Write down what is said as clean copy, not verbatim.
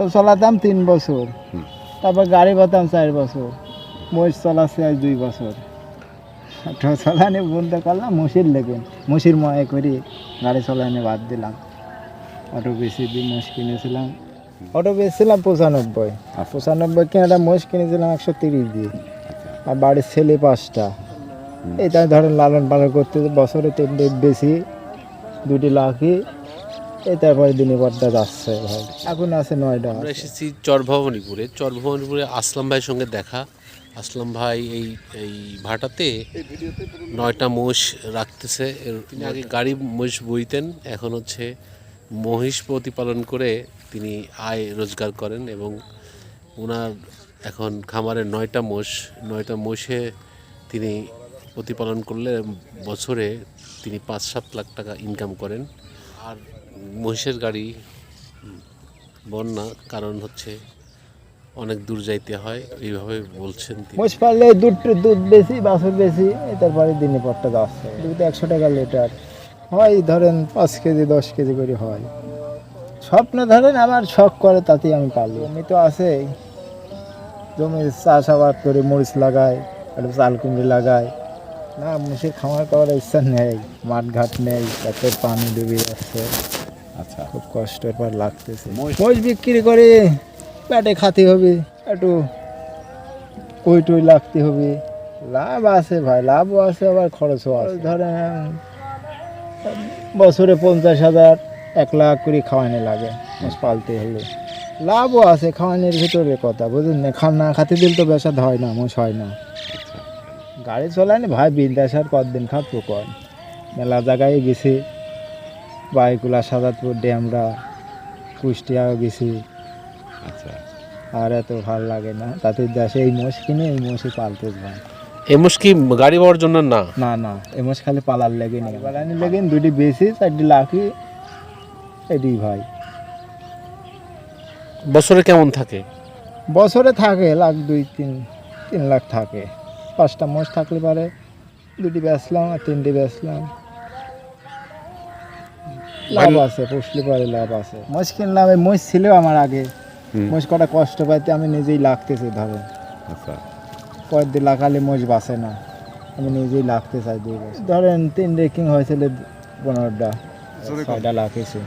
Auto চালাতাম 3 বছর, তারপর গাড়ি পাতাম 4 বছর, মহিষ চালাচ্ছি আজ 2 বছর। অটো চালানো বন্ধ করলাম মহিষের লেগে, মহিষের ময়ে করি গাড়ি চালানো বাদ দিলাম। অটো বেশি দিয়ে মহিষ কিনেছিলাম, অটো বেচছিলাম 95, 95 কিনে একটা মহিষ কিনেছিলাম 130 দিয়ে। আর বাড়ির ছেলে 5টা, এটা ধরেন লালন পালন করতে বছরে 3টে বেশি, 2টি লাখি, এই তারপরে দিনে পরটা যাচ্ছে ভাই। এখন আছে 9টা। আমরা এসেছি চরভবানীপুরে আসলাম ভাইয়ের সঙ্গে দেখা। আসলাম ভাই এই ভাটাতে 9টা মোষ রাখতেছে। তিনি আগে গাড়ি মহিষ বইতেন, এখন হচ্ছে মহিষ প্রতিপালন করে তিনি আয় রোজগার করেন এবং ওনার এখন খামারে 9টা মোষে তিনি প্রতিপালন করলে বছরে তিনি 5-7 লাখ টাকা ইনকাম করেন। আর মহিষের গাড়ি বন্যা কারণ হচ্ছে অনেক দূর যাইতে হয়, এইভাবে বলছেন তিনি। মহিষ পাললে দুধ বেশি, বাছুর বেশি, তারপরে দিনে পরটা যাচ্ছে। দুধ 100 টাকা লিটার হয়, ধরেন 5 কেজি 10 কেজি করে হয়। স্বপ্ন ধরেন আমার শখ করে তাতেই আমি পালি। জমি তো আছে, জমি চাষাবাদ করে মরিচ লাগাই, একটু চাল কুমড়ি লাগাই। না মহিষের খামার করার ইচ্ছা নেই, মাঠঘাট নেই, তাতে পানি ডুবে যাচ্ছে। আচ্ছা, খুব কষ্টের পর লাগতেছে। মহিষ বিক্রি করে পেটে খাতে হবে, একটু ওই টই লাগতে হবে। লাভ আছে ভাই, লাভও আছে আবার খরচও আছে। ধরেন বছরে 50,000 1 লাখ করে খাওয়ানো লাগে মোষ পালতে হলে। লাভও আছে, খাওয়ানোর ভিতরে কথা বুঝলেন না। না খাতে দিল তো বেসাদ হয় না, মোষ হয় না। গাড়ি চলায়নি ভাই, বিন্দাস আর কতদিন খাবো কর। মেলা জায়গায় গেছি, বাইকুলা, সাজাদপুর, ড্যামরা, কুষ্টিয়াও গেছি। আচ্ছা, আর এত ভাল লাগে না, তাতে দেশে এই মোষ কিনে এই মোষে পালতে ভাই। এই মোষ কি গাড়ি পাওয়ার জন্য না? না না, এই মোষ খালি পালার লেগে নেই, পালানি লেগে 2টি বেশি 4টি লাখি, এটি ভাই। বছরে কেমন থাকে? বছরে থাকে লাখ 2-3 লাখ থাকে। 5টা মোষ থাকলে পারে 2টি বেচলাম আর 3টি বেচলাম, লাভ আছে, পুষলে পারে লাভ আছে। মোষ কিনলাম, এই মোষ ছিল আমার আগে, মোষ কটা কষ্ট পাইতে আমি নিজেই লাগতেছি। ধরেন আচ্ছা, পরের দিন লাগালে মোষ বাঁচে না, আমি নিজেই লাগতে চাই 2 বছর। ধরেন 3 রেকিং হয়েছিল 15টা, 6টা লাখিয়েছি।